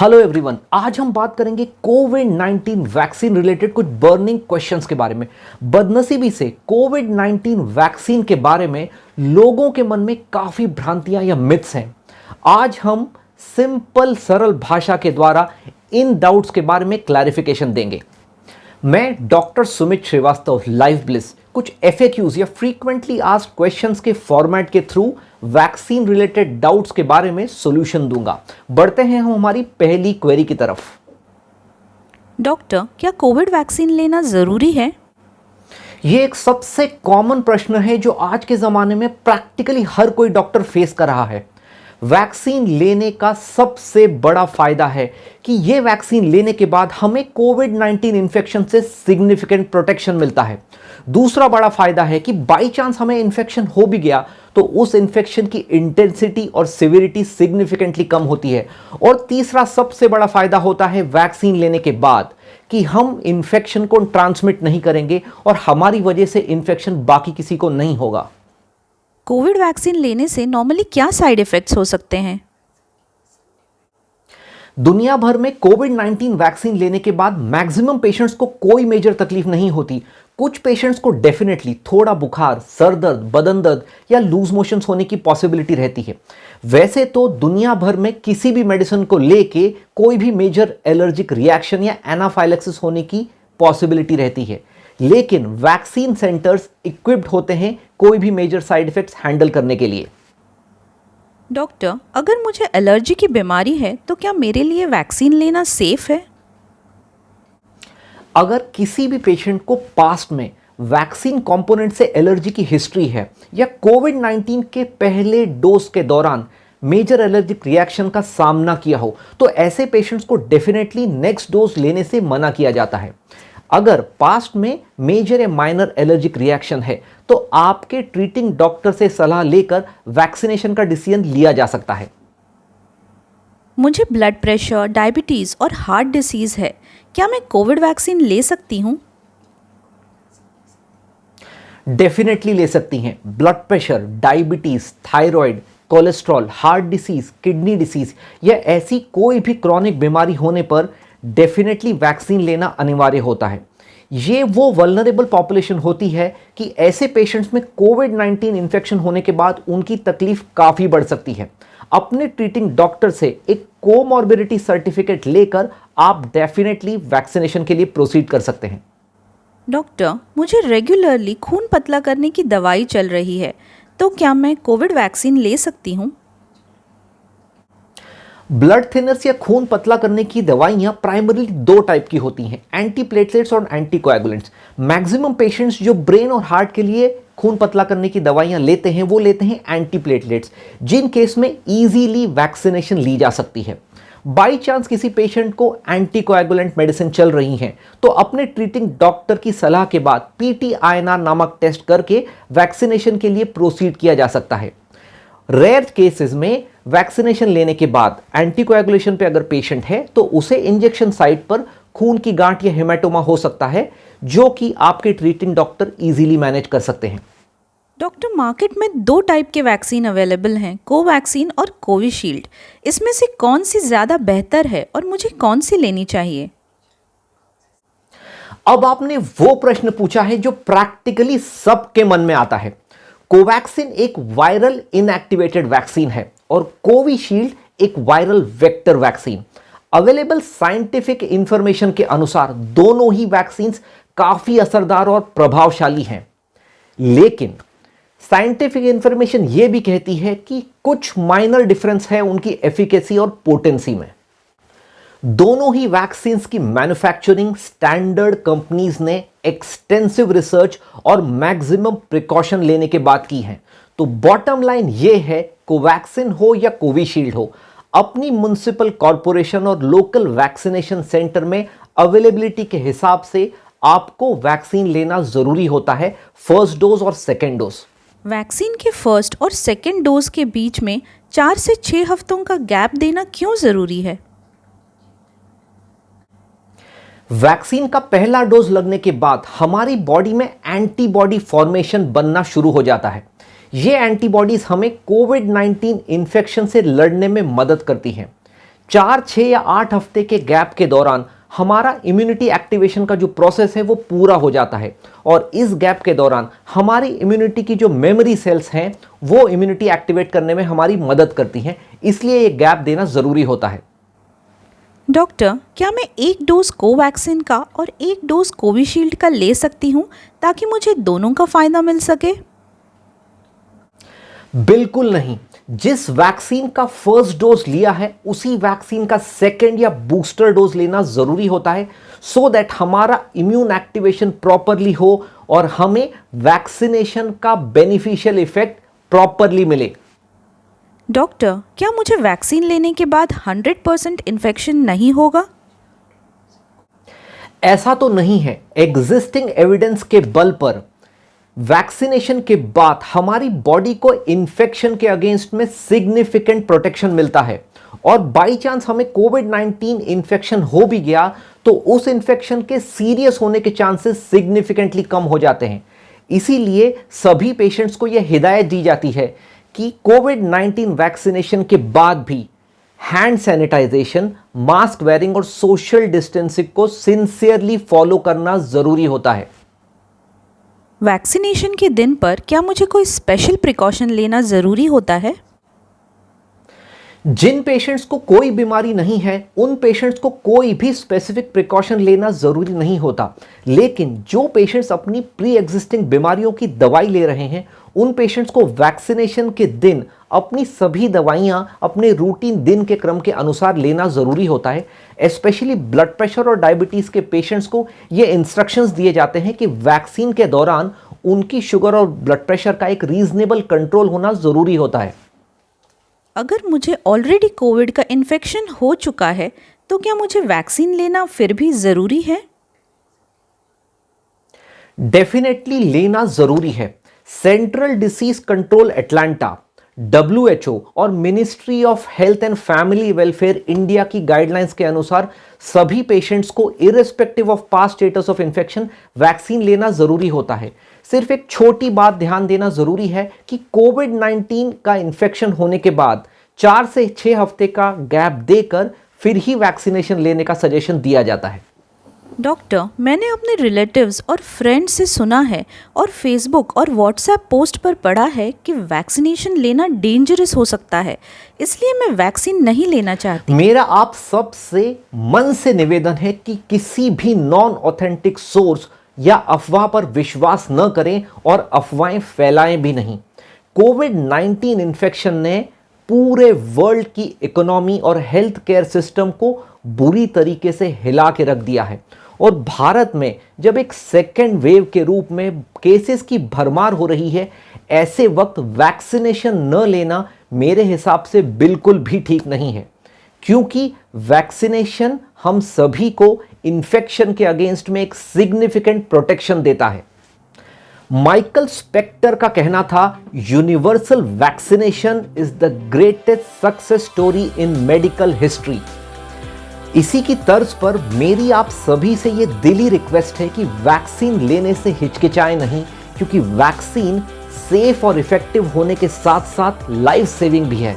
Hello everyone, आज हम बात करेंगे कोविड-19 वैक्सीन रिलेटेड कुछ बर्निंग क्वेश्चंस के बारे में। बदनसीबी से कोविड-19 वैक्सीन के बारे में लोगों के मन में काफी भ्रांतियां या मिथ्स हैं। आज हम सिंपल सरल भाषा के द्वारा इन डाउट्स के बारे में क्लैरिफिकेशन देंगे। मैं doctor Sumit Srivastava, life bliss, कुछ FAQs या फ्रीक्वेंटली आस्क्ड क्वेश्चंस के फॉर्मेट के थ्रू वैक्सीन रिलेटेड डाउट्स के बारे में सॉल्यूशन दूंगा। बढ़ते हैं हम हमारी पहली क्वेरी की तरफ। डॉक्टर, क्या कोविड वैक्सीन लेना ज़रूरी है? ये एक सबसे कॉमन प्रश्न है जो आज के ज़माने में प्रैक्टिकली हर कोई डॉक्टर फेस कर रहा है। वैक्सीन लेने का सबसे बड़ा फायदा है कि ये वैक्सीन लेने के बाद हमें कोविड-19 इन्फेक्शन से सिग्निफिकेंट प्रोटेक्शन मिलता है। दूसरा बड़ा फायदा है कि बाई चांस हमें इन्फेक्शन हो भी गया तो उस इन्फेक्शन की इंटेंसिटी और सिविरिटी सिग्निफिकेंटली कम होती है। और तीसरा सबसे बड़ा फायदा होता है वैक्सीन लेने के बाद कि हम इन्फेक्शन को ट्रांसमिट नहीं करेंगे और हमारी वजह से इन्फेक्शन बाकी किसी को नहीं होगा। कोविड वैक्सीन लेने से नॉर्मली क्या साइड इफ़ेक्ट्स हो सकते हैं? दुनिया भर में कोविड-19 वैक्सीन लेने के बाद मैक्सिमम पेशेंट्स को कोई मेजर तकलीफ नहीं होती। कुछ पेशेंट्स को डेफिनेटली थोड़ा बुखार, सर दर्द, बदन दर्द या लूज मोशंस होने की पॉसिबिलिटी रहती है। वैसे तो दुनिया भर में किसी भी मेडिसिन को लेके कोई भी मेजर एलर्जिक रिएक्शन या एनाफाइलेक्सिस होने की पॉसिबिलिटी रहती है, लेकिन वैक्सीन सेंटर्स इक्विप्ड होते हैं कोई भी मेजर साइड इफेक्ट्स हैंडल करने के लिए। डॉक्टर, अगर मुझे एलर्जी की बीमारी है तो क्या मेरे लिए वैक्सीन लेना सेफ है? अगर किसी भी पेशेंट को पास्ट में वैक्सीन कंपोनेंट से एलर्जी की हिस्ट्री है या कोविड-19 के पहले डोज के दौरान मेजर एलर्जिक रिएक्शन का सामना किया हो तो ऐसे पेशेंट्स को डेफिनेटली नेक्स्ट डोज लेने से मना किया जाता है। अगर पास्ट में मेजर या माइनर एलर्जिक रिएक्शन है तो आपके ट्रीटिंग डॉक्टर से सलाह लेकर वैक्सीनेशन का डिसीजन लिया जा सकता है। मुझे ब्लड प्रेशर, डायबिटीज़ और हार्ट डिसीज़ है, क्या मैं कोविड वैक्सीन ले सकती हूँ? डेफिनेटली ले सकती हैं। Blood pressure, diabetes, thyroid, cholesterol, heart disease, kidney disease या ऐसी कोई भी क्रॉनिक बीमारी होने पर डेफिनेटली वैक्सीन लेना अनिवार्य होता है। ये वो वल्नरेबल पॉपुलेशन होती है कि ऐसे पेशेंट्स में कोविड-19 इन्फेक्शन होने के बाद उनकी तकलीफ काफ़ी बढ़ सकती है। अपने ट्रीटिंग डॉक्टर से एक कोमॉर्बिडिटी सर्टिफिकेट लेकर आप डेफिनेटली वैक्सीनेशन के लिए प्रोसीड कर सकते हैं। डॉक्टर, मुझे रेगुलरली खून पतला करने की दवाई चल रही है, तो क्या मैं कोविड वैक्सीन ले सकती हूँ? ब्लड थिनर्स या खून पतला करने की दवाइयां प्राइमरीली दो टाइप की होती हैं, एंटीप्लेटलेट्स और एंटीकोएगुलेंट्स। मैक्सिमम पेशेंट्स जो ब्रेन और हार्ट के लिए खून पतला करने की दवाइयां लेते हैं वो लेते हैं एंटीप्लेटलेट्स, जिन केस में इजीली वैक्सीनेशन ली जा सकती है। बाई चांस किसी पेशेंट को एंटीकोएगुलेंट मेडिसिन चल रही हैं तो अपने ट्रीटिंग डॉक्टर की सलाह के बाद PT-INR नामक टेस्ट करके वैक्सीनेशन के लिए प्रोसीड किया जा सकता है। रेयर केसेस में वैक्सीनेशन लेने के बाद एंटीकोएगुलेशन पे अगर पेशेंट है तो उसे इंजेक्शन साइट पर खून की गांठ या हेमाटोमा हो सकता है, जो कि आपके ट्रीटिंग डॉक्टर इजीली मैनेज कर सकते हैं। डॉक्टर, मार्केट में 2 टाइप के वैक्सीन अवेलेबल हैं, कोवैक्सीन और कोविशील्ड। इसमें से कौन सी ज़्यादा बेहतर है और मुझे कौन सी लेनी चाहिए? अब आपने वो प्रश्न पूछा है जो प्रैक्टिकली सबके मन में आता है। कोवैक्सीन एक वायरल इनएक्टिवेटेड वैक्सीन है और कोविशील्ड एक viral vector vaccine. Available scientific information के अनुसार दोनों ही वैक्सीन्स काफी असरदार और प्रभावशाली हैं, लेकिन साइंटिफिक इंफॉर्मेशन यह भी कहती है कि कुछ माइनर डिफरेंस है उनकी एफिकेसी और पोटेंसी में। दोनों ही वैक्सीन्स की मैन्युफैक्चरिंग स्टैंडर्ड कंपनीज ने एक्सटेंसिव रिसर्च और मैक्सिमम प्रिकॉशन लेने के बाद की है। तो बॉटम लाइन यह है, कोवैक्सीन हो या कोविशील्ड हो, अपनी म्युनिसिपल कॉरपोरेशन और लोकल वैक्सीनेशन सेंटर में अवेलेबिलिटी के हिसाब से आपको वैक्सीन लेना जरूरी होता है, फर्स्ट डोज और सेकेंड डोज। वैक्सीन के फर्स्ट और सेकेंड डोज के बीच में 4 से 6 हफ्तों का गैप देना क्यों ज़रूरी है? वैक्सीन का पहला डोज लगने के बाद हमारी बॉडी में एंटीबॉडी फॉर्मेशन बनना शुरू हो जाता है। ये एंटीबॉडीज हमें कोविड-19 इन्फेक्शन से लड़ने में मदद करती हैं। 4, 6 या 8 हफ्ते के गैप के दौरान हमारा इम्यूनिटी एक्टिवेशन का जो प्रोसेस है वो पूरा हो जाता है और इस गैप के दौरान हमारी इम्यूनिटी की जो मेमोरी सेल्स हैं वो इम्यूनिटी एक्टिवेट करने में हमारी मदद करती हैं, इसलिए ये गैप देना ज़रूरी होता है। डॉक्टर, क्या मैं एक डोज कोवैक्सीन का और एक डोज कोविशील्ड का ले सकती हूँ ताकि मुझे दोनों का फ़ायदा मिल सके? बिल्कुल नहीं। जिस वैक्सीन का फर्स्ट डोज लिया है उसी वैक्सीन का सेकेंड या बूस्टर डोज लेना जरूरी होता है, सो दैट हमारा इम्यून एक्टिवेशन प्रॉपरली हो और हमें वैक्सीनेशन का बेनिफिशियल इफेक्ट प्रॉपरली मिले। डॉक्टर, क्या मुझे वैक्सीन लेने के बाद 100% इन्फेक्शन नहीं होगा? ऐसा तो नहीं है। एग्जिस्टिंग एविडेंस के बल पर वैक्सीनेशन के बाद हमारी बॉडी को इन्फेक्शन के अगेंस्ट में सिग्निफिकेंट प्रोटेक्शन मिलता है और बाई चांस हमें कोविड-19 इन्फेक्शन हो भी गया तो उस इन्फेक्शन के सीरियस होने के चांसेस सिग्निफिकेंटली कम हो जाते हैं। इसीलिए सभी पेशेंट्स को यह हिदायत दी जाती है कि कोविड-19 वैक्सीनेशन के बाद भी हैंड सैनिटाइजेशन, मास्क वेयरिंग और सोशल डिस्टेंसिंग को सिंसियरली फॉलो करना जरूरी होता है। वैक्सीनेशन के दिन पर क्या मुझे कोई स्पेशल प्रिकॉशन लेना ज़रूरी होता है? जिन पेशेंट्स को कोई बीमारी नहीं है उन पेशेंट्स को कोई भी स्पेसिफिक प्रिकॉशन लेना जरूरी नहीं होता, लेकिन जो पेशेंट्स अपनी प्री एग्जिस्टिंग बीमारियों की दवाई ले रहे हैं उन पेशेंट्स को वैक्सीनेशन के दिन अपनी सभी दवाइयां अपने रूटीन दिन के क्रम के अनुसार लेना जरूरी होता है। स्पेशली ब्लड प्रेशर और डायबिटीज के पेशेंट्स को ये इंस्ट्रक्शंस दिए जाते हैं कि वैक्सीन के दौरान उनकी शुगर और ब्लड प्रेशर का एक रीजनेबल कंट्रोल होना जरूरी होता है। अगर मुझे ऑलरेडी कोविड का इन्फेक्शन हो चुका है तो क्या मुझे वैक्सीन लेना फिर भी ज़रूरी है? डेफिनेटली लेना जरूरी है। Central disease control Atlanta, WHO और ministry of health and family welfare India की गाइडलाइंस के अनुसार सभी पेशेंट्स को irrespective of past status of infection vaccine लेना जरूरी होता है। सिर्फ एक छोटी बात ध्यान देना जरूरी है कि कोविड-19 का इन्फेक्शन होने के बाद 4 से 6 हफ्ते का गैप देकर फिर ही वैक्सीनेशन लेने का सजेशन दिया जाता है। डॉक्टर, मैंने अपने रिलेटिव्स और फ्रेंड्स से सुना है और फेसबुक और व्हाट्सएप पोस्ट पर पढ़ा है कि वैक्सीनेशन लेना डेंजरस हो सकता है, इसलिए मैं वैक्सीन नहीं लेना चाहती। मेरा आप सबसे मन से निवेदन है कि किसी भी नॉन ऑथेंटिक सोर्स या अफवाह पर विश्वास न करें और अफवाहें फैलाएं भी नहीं। कोविड-19 इन्फेक्शन ने पूरे वर्ल्ड की इकोनॉमी और हेल्थ केयर सिस्टम को बुरी तरीके से हिला के रख दिया है और भारत में जब एक सेकेंड वेव के रूप में केसेस की भरमार हो रही है, ऐसे वक्त वैक्सीनेशन न लेना मेरे हिसाब से बिल्कुल भी ठीक नहीं है, क्योंकि वैक्सीनेशन हम सभी को इन्फेक्शन के अगेंस्ट में एक सिग्निफिकेंट प्रोटेक्शन देता है। माइकल स्पेक्टर का कहना था, universal vaccination is the greatest success story in medical history. इसी की तर्ज पर मेरी आप सभी से ये दिली रिक्वेस्ट है कि वैक्सीन लेने से हिचकिचाएं नहीं, क्योंकि वैक्सीन सेफ और इफेक्टिव होने के साथ साथ लाइफ सेविंग भी है।